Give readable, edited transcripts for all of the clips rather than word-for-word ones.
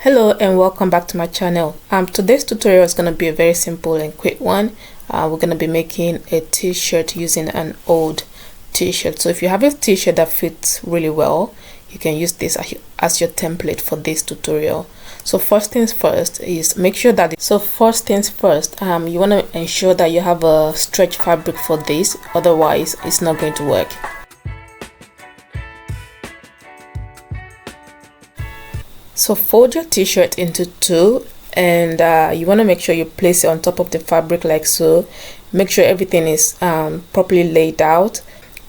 Hello and welcome back to my channel. Today's tutorial is going to be a very simple and quick one. We're going to be making a t-shirt using an old t-shirt. So if you have a t-shirt that fits really well, you can use this as your template for this tutorial. So first things first is make sure that you want to ensure that you have a stretch fabric for this, otherwise it's not going to work. So fold your t-shirt into two, and you want to make sure you place it on top of the fabric like so. Make sure everything is properly laid out,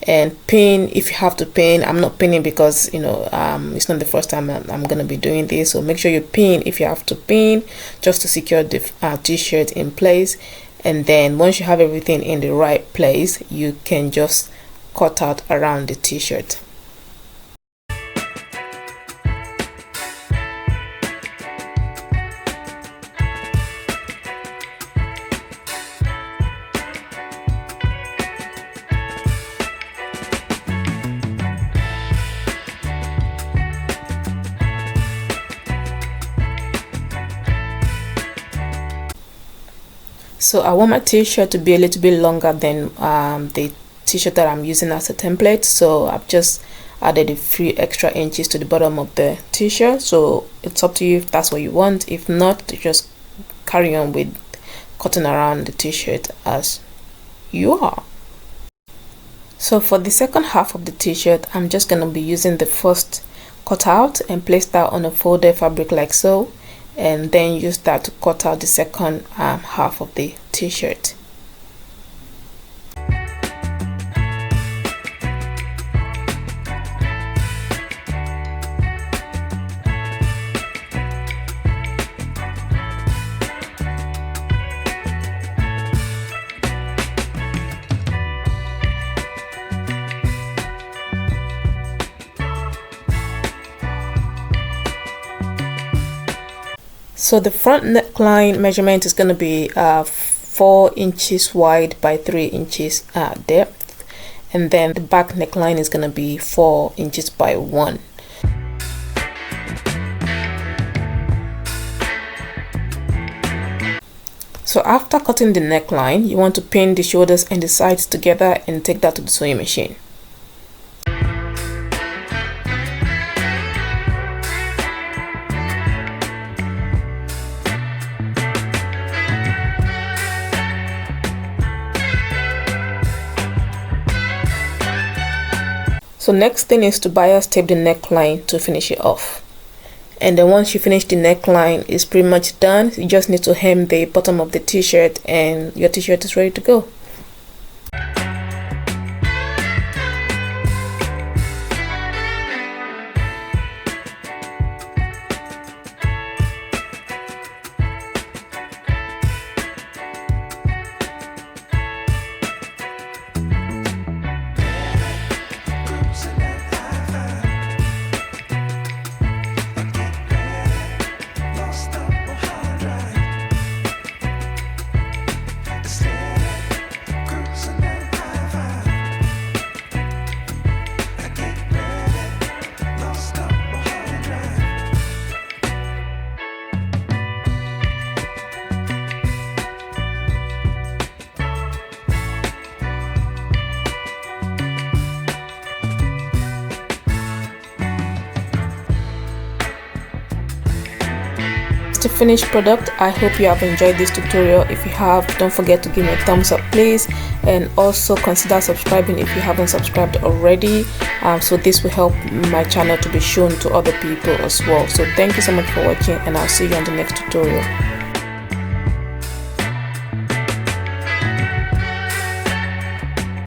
and pin if you have to pin. I'm not pinning because it's not the first time I'm gonna be doing this, so make sure you pin if you have to pin, just to secure the t-shirt in place. And then once you have everything in the right place, you can just cut out around the t-shirt. So I want my t-shirt to be a little bit longer than the t-shirt that I'm using as a template, so I've just added a few extra inches to the bottom of the t-shirt. So it's up to you if that's what you want. If not, just carry on with cutting around the t-shirt as you are. So for the second half of the t-shirt, I'm just going to be using the first cutout and place that on a folded fabric like so, and then use that to cut out the second half of the t-shirt. So the front neckline measurement is going to be 4 inches wide by 3 inches depth, and then the back neckline is going to be 4 inches by 1. So after cutting the neckline, you want to pin the shoulders and the sides together and take that to the sewing machine. So next thing is to bias tape the neckline to finish it off. And then once you finish the neckline, it's pretty much done. You just need to hem the bottom of the t-shirt and your t-shirt is ready to go. The finished product. I hope you have enjoyed this tutorial. If you have, don't forget to give me a thumbs up please, and also consider subscribing if you haven't subscribed already, so this will help my channel to be shown to other people as well. So thank you so much for watching, and I'll see you on the next tutorial.